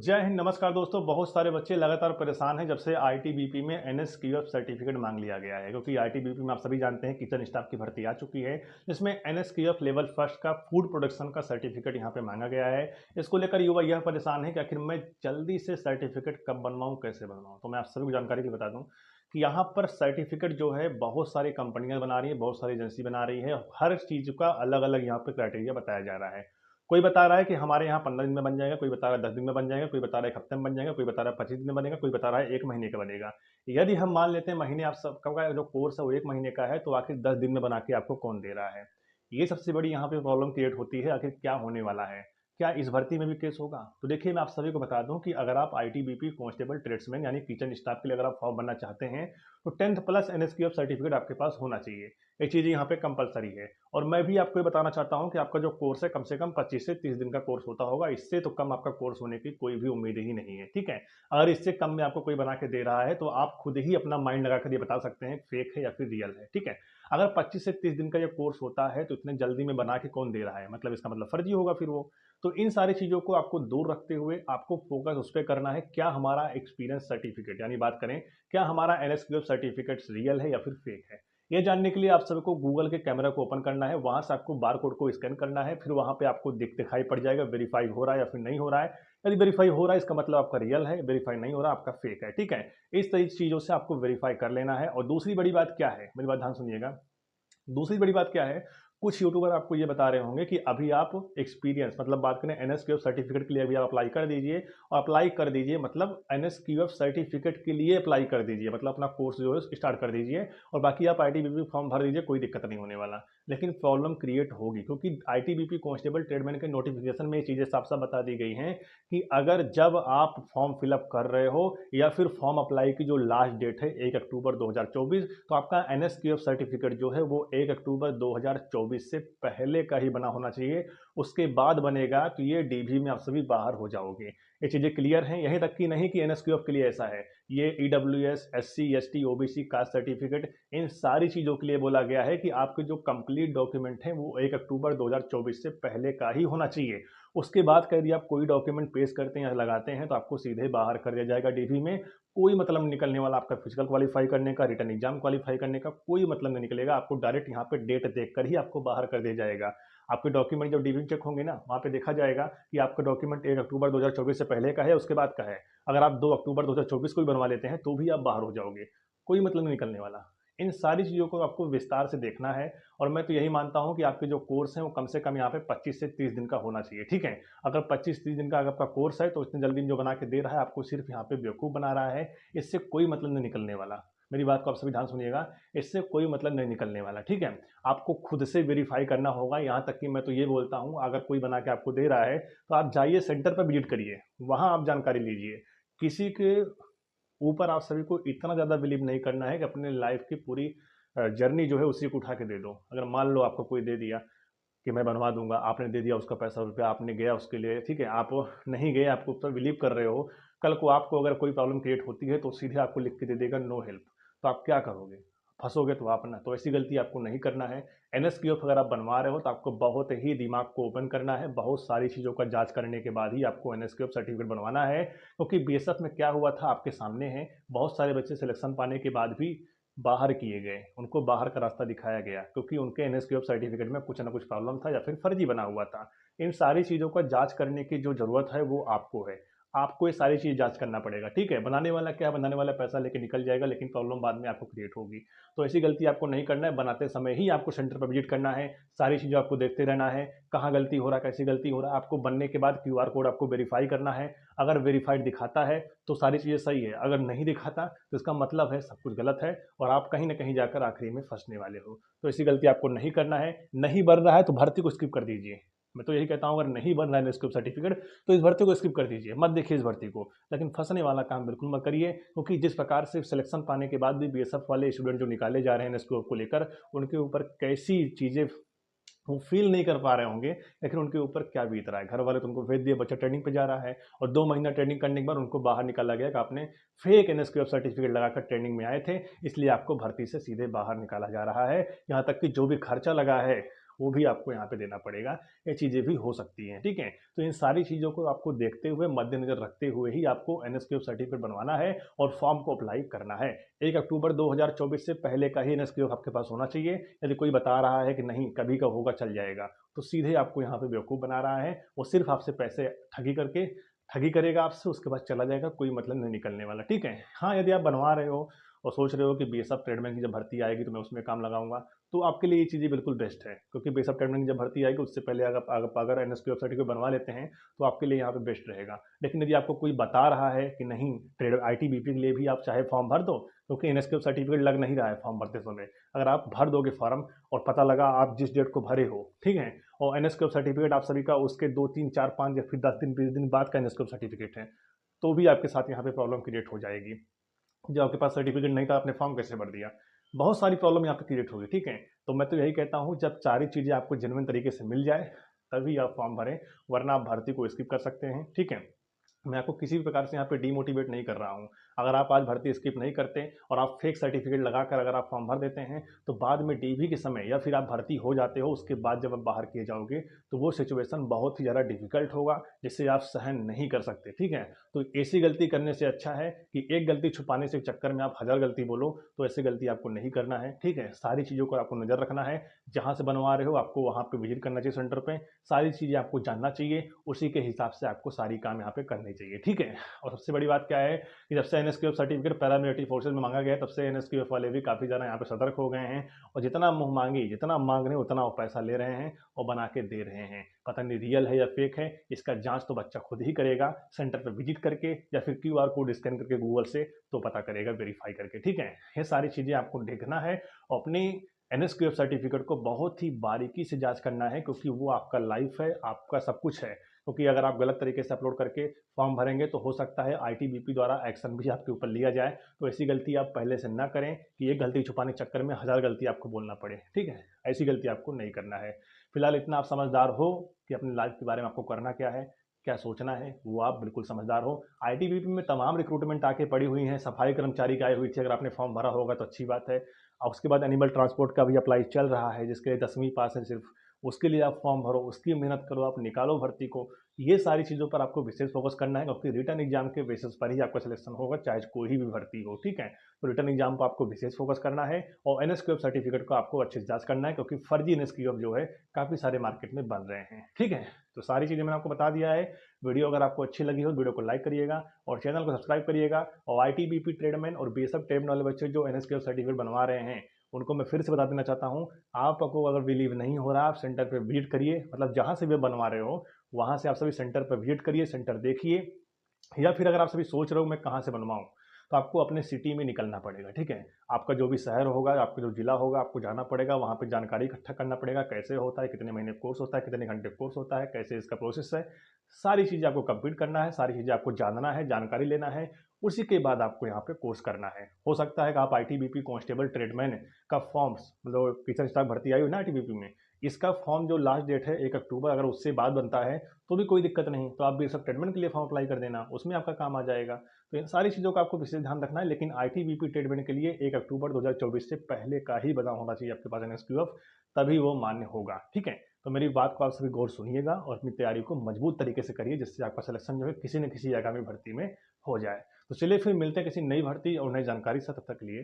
जय हिंद, नमस्कार दोस्तों। बहुत सारे बच्चे लगातार परेशान हैं जब से आईटीबीपी में एनएसक्यूएफ सर्टिफिकेट मांग लिया गया है, क्योंकि आईटीबीपी में आप सभी जानते हैं किचन स्टाफ की भर्ती आ चुकी है, जिसमें एनएसक्यूएफ लेवल फर्स्ट का फूड प्रोडक्शन का सर्टिफिकेट यहाँ पे मांगा गया है। इसको लेकर युवा यह परेशान है कि आखिर मैं जल्दी से सर्टिफिकेट कब बनवाऊँ, कैसे बनवाऊँ। तो मैं आप सभी को जानकारी भी बता दूँ कि यहाँ पर सर्टिफिकेट जो है बहुत सारी कंपनियां बना रही है, बहुत सारी एजेंसी बना रही है। हर चीज़ का अलग अलग यहाँ पे क्राइटेरिया बताया जा रहा है। कोई बता रहा है कि हमारे यहाँ 15 दिन में बन जाएगा, कोई बता रहा है 10 दिन में बन जाएगा, कोई बता रहा है 1 हफ्ते में बन जाएगा, कोई बता रहा है 25 दिन में बनेगा, कोई बता रहा है 1 महीने का बनेगा। यदि हम मान लेते हैं महीने आप सबका जो कोर्स है वो 1 महीने का है, तो आखिर 10 दिन में बना के आपको कौन दे रहा है? ये सबसे बड़ी यहाँ पे प्रॉब्लम क्रिएट होती है, आखिर क्या होने वाला है? क्या इस भर्ती में भी केस होगा? तो देखिए, मैं आप सभी को बता दूँ कि अगर आप आईटीबीपी कांस्टेबल ट्रेड्समैन यानी किचन स्टाफ के लिए अगर आप फॉर्म भरना चाहते हैं, तो 10th प्लस एनएसक्यूएफ सर्टिफिकेट आपके पास होना चाहिए। ये चीज़ यहाँ पे कंपलसरी है। और मैं भी आपको ये बताना चाहता हूँ कि आपका जो कोर्स है कम से कम 25 से 30 दिन का कोर्स होता होगा। इससे तो कम आपका कोर्स होने की कोई भी उम्मीद ही नहीं है, ठीक है? अगर इससे कम में आपको कोई बना के दे रहा है, तो आप खुद ही अपना माइंड लगाकर ये बता सकते हैं फेक है या फिर रियल है, ठीक है? अगर 25 से 30 दिन का ये कोर्स होता है, तो इतने जल्दी में बना के कौन दे रहा है? मतलब इसका मतलब फर्जी होगा फिर वो। तो इन सारी चीज़ों को आपको दूर रखते हुए आपको फोकस उस पे करना है, क्या हमारा एक्सपीरियंस सर्टिफिकेट यानी बात करें, क्या हमारा एनएसक्यूएफ सर्टिफिकेट्स रियल है या फिर फेक है? ये जानने के लिए आप सभी को गूगल के कैमरा को ओपन करना है, वहाँ से आपको बारकोड को स्कैन करना है, फिर वहाँ पे आपको दिखाई पड़ जाएगा वेरीफाई हो रहा है या फिर नहीं हो रहा है। यदि वेरीफाई हो रहा है, इसका मतलब आपका रियल है, वेरीफाई नहीं हो रहा आपका फेक है, ठीक है? इस तरह की चीज़ों से आपको वेरीफाई कर लेना है। और दूसरी बड़ी बात क्या है, मेरी बात ध्यान सुनिएगा। दूसरी बड़ी बात क्या है, कुछ यूट्यूबर आपको ये बता रहे होंगे कि अभी आप एक्सपीरियंस मतलब बात करें एनएसक्यूएफ सर्टिफिकेट के लिए अभी आप अप्लाई कर दीजिए, और अप्लाई कर दीजिए मतलब एनएसक्यूएफ सर्टिफिकेट के लिए अप्लाई कर दीजिए, मतलब अपना कोर्स जो है स्टार्ट कर दीजिए, और बाकी आप आईटीबीपी फॉर्म भर दीजिए, कोई दिक्कत नहीं होने वाला। लेकिन प्रॉब्लम क्रिएट होगी, क्योंकि आईटीबीपी कांस्टेबल ट्रेडमैन के नोटिफिकेशन में ये चीज़ें साफ साफ बता दी गई हैं कि अगर जब आप फॉर्म फिलअप कर रहे हो या फिर फॉर्म अप्लाई की जो लास्ट डेट है 1 अक्टूबर 2024, तो आपका एनएसक्यूएफ सर्टिफिकेट जो है वो 1 अक्टूबर 2024 से पहले का ही बना होना चाहिए। उसके बाद बनेगा तो ये डीवी में आप सभी बाहर हो जाओगे। ये चीज़ें क्लियर हैं, यहीं तक की नहीं कि एनएसक्यूएफ के लिए ऐसा है, ये EWS, SC, ST, OBC caste certificate, इन सारी चीज़ों के लिए बोला गया है कि आपके जो कंप्लीट डॉक्यूमेंट हैं वो 1 अक्टूबर 2024 से पहले का ही होना चाहिए। उसके बाद का यदि आप कोई डॉक्यूमेंट पेश करते हैं या लगाते हैं, तो आपको सीधे बाहर कर दिया जाएगा डीवी में। कोई मतलब नहीं निकलने वाला आपका फिजिकल क्वालीफाई करने का, रिटन एग्जाम क्वालीफाई करने का कोई मतलब नहीं निकलेगा। आपको डायरेक्ट यहाँ पे डेट देखकर ही आपको बाहर कर दिया जाएगा। आपके डॉक्यूमेंट जब डीवी में चेक होंगे ना, वहाँ पे देखा जाएगा कि आपका डॉक्यूमेंट 1 अक्टूबर 2024 से पहले का है, उसके बाद का है। अगर आप 2 अक्टूबर 2024 को भी बनवा लेते हैं, तो भी आप बाहर हो जाओगे। कोई मतलब नहीं निकलने वाला। इन सारी चीज़ों को आपको विस्तार से देखना है, और मैं तो यही मानता हूँ कि आपके जो कोर्स हैं वो कम से कम यहाँ पे 25 से 30 दिन का होना चाहिए, ठीक है? अगर 25-30 दिन का अगर आपका कोर्स है, तो इतनी जल्दी में जो बना के दे रहा है, आपको सिर्फ यहाँ पे बेवकूफ़ बना रहा है। इससे कोई मतलब नहीं निकलने वाला। मेरी बात को आप सभी ध्यान सुनिएगा, इससे कोई मतलब नहीं निकलने वाला, ठीक है? आपको खुद से वेरीफाई करना होगा, यहाँ तक कि मैं तो ये बोलता हूँ, अगर कोई बना के आपको दे रहा है, तो आप जाइए सेंटर पर विजिट करिए, वहाँ आप जानकारी लीजिए। किसी के ऊपर आप सभी को इतना ज़्यादा बिलीव नहीं करना है कि अपने लाइफ की पूरी जर्नी जो है उसी को उठा के दे दो। अगर मान लो आपको कोई दे दिया कि मैं बनवा दूँगा, आपने दे दिया उसका पैसा रुपया, आपने गया उसके लिए, ठीक है? आप नहीं गए, आपको ऊपर बिलीव कर रहे हो, कल को आपको अगर कोई प्रॉब्लम क्रिएट होती है, तो सीधे आपको लिख के दे देगा नो हेल्प। तो आप क्या करोगे? फँसोगे तो आप ना। तो ऐसी गलती आपको नहीं करना है। एनएसक्यूएफ अगर आप बनवा रहे हो, तो आपको बहुत ही दिमाग को ओपन करना है, बहुत सारी चीज़ों का जाँच करने के बाद ही आपको एनएसक्यूएफ सर्टिफिकेट बनवाना है। क्योंकि बीएसएफ में क्या हुआ था आपके सामने है, बहुत सारे बच्चे सिलेक्शन पाने के बाद भी बाहर किए गए, उनको बाहर का रास्ता दिखाया गया, क्योंकि उनके एनएसक्यूएफ सर्टिफिकेट में कुछ ना कुछ प्रॉब्लम था या फिर फर्जी बना हुआ था। इन सारी चीज़ों का जांच करने की जो ज़रूरत है वो आपको है। आपको ये सारी चीज़ जांच करना पड़ेगा, ठीक है? बनाने वाला क्या है, बनाने वाला पैसा लेके निकल जाएगा, लेकिन प्रॉब्लम बाद में आपको क्रिएट होगी। तो ऐसी गलती आपको नहीं करना है, बनाते समय ही आपको सेंटर पर विजिट करना है, सारी चीज़ें आपको देखते रहना है, कहाँ गलती हो रहा है, कैसी गलती हो रहा है। आपको बनने के बाद क्यूआर कोड आपको वेरीफाई करना है, अगर वेरीफाइड दिखाता है तो सारी चीज़ें सही है, अगर नहीं दिखाता तो इसका मतलब है सब कुछ गलत है, और आप कहीं न कहीं जाकर आखिरी में फँसने वाले हो। तो ऐसी गलती आपको नहीं करना है। नहीं बन रहा है तो भर्ती को स्किप कर दीजिए। मैं तो यही कहता हूँ, अगर नहीं बन रहा है एनएसक्यूएफ सर्टिफिकेट, तो इस भर्ती को स्किप कर दीजिए, मत देखिए इस भर्ती को। लेकिन फँसने वाला काम बिल्कुल मत करिए, क्योंकि जिस प्रकार से सिलेक्शन पाने के बाद भी बीएसएफ वाले स्टूडेंट जो निकाले जा रहे हैं एनएसक्यूएफ को लेकर, उनके ऊपर कैसी चीज़ें वो फ़ील नहीं कर पा रहे होंगे, लेकिन उनके ऊपर क्या बीत रहा है। घर वाले तो उनको भेज दिए, बच्चा ट्रेनिंग पे जा रहा है, और 2 महीना ट्रेनिंग करने के बाद उनको बाहर निकाला गया कि आपने फेक एनएसक्यूएफ सर्टिफिकेट लगाकर ट्रेनिंग में आए थे, इसलिए आपको भर्ती से सीधे बाहर निकाला जा रहा है। यहाँ तक कि जो भी खर्चा लगा है, वो भी आपको यहाँ पे देना पड़ेगा। ये चीज़ें भी हो सकती हैं, ठीक है। तो इन सारी चीज़ों को आपको देखते हुए, मद्देनज़र रखते हुए ही आपको एनएसक्यूएफ सर्टिफिकेट बनवाना है और फॉर्म को अप्लाई करना है। 1 अक्टूबर 2024 से पहले का ही एनएसक्यूएफ आपके पास होना चाहिए। यदि कोई बता रहा है कि नहीं कभी का होगा चल जाएगा, तो सीधे आपको यहाँ पे बेवकूफ़ बना रहा है। वो सिर्फ आपसे पैसे ठगी करेगा आपसे, उसके बाद चला जाएगा, कोई मतलब नहीं निकलने वाला, ठीक है। हाँ, यदि आप बनवा रहे हो और सोच रहे हो कि बीएसएफ ट्रेडमैन की जब भर्ती आएगी तो मैं उसमें काम लगाऊंगा, तो आपके लिए ये चीज़ें बिल्कुल बेस्ट है, क्योंकि बीएसएफ ट्रेडमैन की जब भर्ती आएगी उससे पहले अगर एनएसक्यूएफ सर्टिफिकेट बनवा लेते हैं तो आपके लिए यहाँ पे बेस्ट रहेगा। लेकिन यदि आपको कोई बता रहा है कि नहीं ट्रेड आईटीबीपी के लिए भी आप चाहे फॉर्म भर दो, क्योंकि एनएसक्यूएफ सर्टिफिकेट लग नहीं रहा है फॉर्म भरते समय, अगर आप भर दोगे फॉर्म और पता लगा आप जिस डेट को भरे हो, ठीक है, और एनएसक्यूएफ सर्टिफिकेट आप सभी का उसके 2 3 4 5 या फिर 10 दिन 20 दिन बाद का एनएसक्यूएफ सर्टिफिकेट है, तो भी आपके साथ यहाँ पे प्रॉब्लम क्रिएट हो जाएगी। जब आपके पास सर्टिफिकेट नहीं था आपने फॉर्म कैसे भर दिया, बहुत सारी प्रॉब्लम यहाँ पे क्रिएट होगी, ठीक है। तो मैं तो यही कहता हूँ जब सारी चीज़ें आपको जेन्युइन तरीके से मिल जाए तभी आप फॉर्म भरें, वरना आप भर्ती को स्किप कर सकते हैं, ठीक है। मैं आपको किसी भी प्रकार से यहाँ पे डीमोटिवेट नहीं कर रहा हूँ। अगर आप आज भर्ती स्किप नहीं करते और आप फेक सर्टिफिकेट लगाकर अगर आप फॉर्म भर देते हैं, तो बाद में डीवी के समय या फिर आप भर्ती हो जाते हो, उसके बाद जब आप बाहर किए जाओगे, तो वो सिचुएशन बहुत ही ज़्यादा डिफ़िकल्ट होगा, जिससे आप सहन नहीं कर सकते, ठीक है। तो ऐसी गलती करने से अच्छा है कि एक गलती छुपाने के चक्कर में आप 1000 गलती बोलो, तो ऐसी गलती आपको नहीं करना है, ठीक है। सारी चीज़ों को आपको नज़र रखना है, जहाँ से बनवा रहे हो आपको वहाँ पे विजिट करना चाहिए सेंटर पे, सारी चीज़ें आपको जानना चाहिए, उसी के हिसाब से आपको सारी काम यहाँ पे करने चाहिए, ठीक है। और सबसे बड़ी बात क्या है कि जब से एनएसक्यूएफ सर्टिफिकेट पैरामिलिट्री फोर्सेज में मांगा गया है, तब से एनएसक्यूएफ वाले भी काफ़ी ज़्यादा यहाँ पे सतर्क हो गए हैं, और जितना मुँह मांगी जितना मांग रहे हैं उतना वो पैसा ले रहे हैं और बना के दे रहे हैं। पता नहीं रियल है या फेक है, इसका जाँच तो बच्चा खुद ही करेगा, सेंटर पर विजिट करके या फिर क्यूआर कोड स्कैन करके गूगल से, तो पता करेगा वेरीफाई करके, ठीक है। ये सारी चीज़ें आपको देखना है और अपनी एनएसक्यूएफ सर्टिफिकेट को बहुत ही बारीकी से जांच करना है, क्योंकि वो आपका लाइफ है, आपका सब कुछ है। क्योंकि अगर आप गलत तरीके से अपलोड करके फॉर्म भरेंगे तो हो सकता है आईटीबीपी द्वारा एक्शन भी आपके ऊपर लिया जाए। तो ऐसी गलती आप पहले से ना करें कि एक गलती छुपाने के चक्कर में 1000 गलती आपको बोलना पड़े, ठीक है। ऐसी गलती आपको नहीं करना है। फिलहाल इतना आप समझदार हो कि अपनी लाइफ के बारे में आपको करना क्या है, क्या सोचना है, वो आप बिल्कुल समझदार हो। आईटीबीपी में तमाम रिक्रूटमेंट आके पड़ी हुई हैं, सफाई कर्मचारी की आई हुई थी, अगर आपने फॉर्म भरा होगा तो अच्छी बात है। और उसके बाद एनिमल ट्रांसपोर्ट का भी अप्लाई चल रहा है, जिसके लिए 10वीं पास है सिर्फ, उसके लिए आप फॉर्म भरो, उसकी मेहनत करो, आप निकालो भर्ती को। ये सारी चीज़ों पर आपको विशेष फोकस करना है, क्योंकि रिटर्न एग्जाम के बेसिस पर ही आपका सिलेक्शन होगा, चाहे कोई भी भर्ती हो, ठीक है। तो रिटर्न एग्जाम पर आपको विशेष फोकस करना है और एनएसक्यूएफ सर्टिफिकेट को आपको अच्छे से जांच करना है, क्योंकि फर्जी एनएसक्यूएफ जो है काफ़ी सारे मार्केट में बन रहे हैं, ठीक है। तो सारी चीज़ें मैंने आपको बता दिया है। वीडियो अगर आपको अच्छी लगी हो, वीडियो को लाइक करिएगा और चैनल को सब्सक्राइब करिएगा। और आईटीबीपी ट्रेडमैन और बीएसएफ ट्रेडमैन वाले बच्चे जो एनएसक्यूएफ सर्टिफिकेट बनवा रहे हैं, उनको मैं फिर से बता देना चाहता हूँ, आपको अगर बिलीव नहीं हो रहा, आप सेंटर पे विजिट करिए, मतलब जहाँ से भी बनवा रहे हो वहाँ से आप सभी सेंटर पर विजिट करिए, सेंटर देखिए। या फिर अगर आप सभी सोच रहे हो मैं कहाँ से बनवाऊँ, तो आपको अपने सिटी में निकलना पड़ेगा, ठीक है। आपका जो भी शहर होगा, आपका जो जिला होगा, आपको जाना पड़ेगा, वहाँ पे जानकारी इकट्ठा करना पड़ेगा, कैसे होता है, कितने महीने कोर्स होता है, कितने घंटे कोर्स होता है, कैसे इसका प्रोसेस है। सारी चीज़ें आपको कंप्लीट करना है, सारी चीज़ें आपको जानना है, जानकारी लेना है, उसी के बाद आपको यहाँ पे कोर्स करना है। हो सकता है कि आप आईटीबीपी कांस्टेबल ट्रेडमैन का फॉर्म्स, मतलब किचन स्टाफ भर्ती आई हुई ना आईटीबीपी में, इसका फॉर्म जो लास्ट डेट है 1 अक्टूबर, अगर उससे बाद बनता है तो भी कोई दिक्कत नहीं, तो आप भी सब ट्रेडमैन के लिए फॉर्म अप्लाई कर देना, उसमें आपका काम आ जाएगा। तो इन सारी चीज़ों का आपको विशेष ध्यान रखना है, लेकिन आईटीबीपी ट्रेडमैन के लिए 1 अक्टूबर 2024 से पहले का ही बना होना चाहिए आपके पास एनएसक्यूएफ, तभी वो मान्य होगा, ठीक है। तो मेरी बात को आप सभी गौर सुनिएगा और अपनी तैयारी को मजबूत तरीके से करिए, जिससे आपका सिलेक्शन जो है किसी न किसी आगामी भर्ती में हो जाए। तो चलिए फिर मिलते हैं किसी नई भर्ती और नई जानकारी से, तब तक के लिए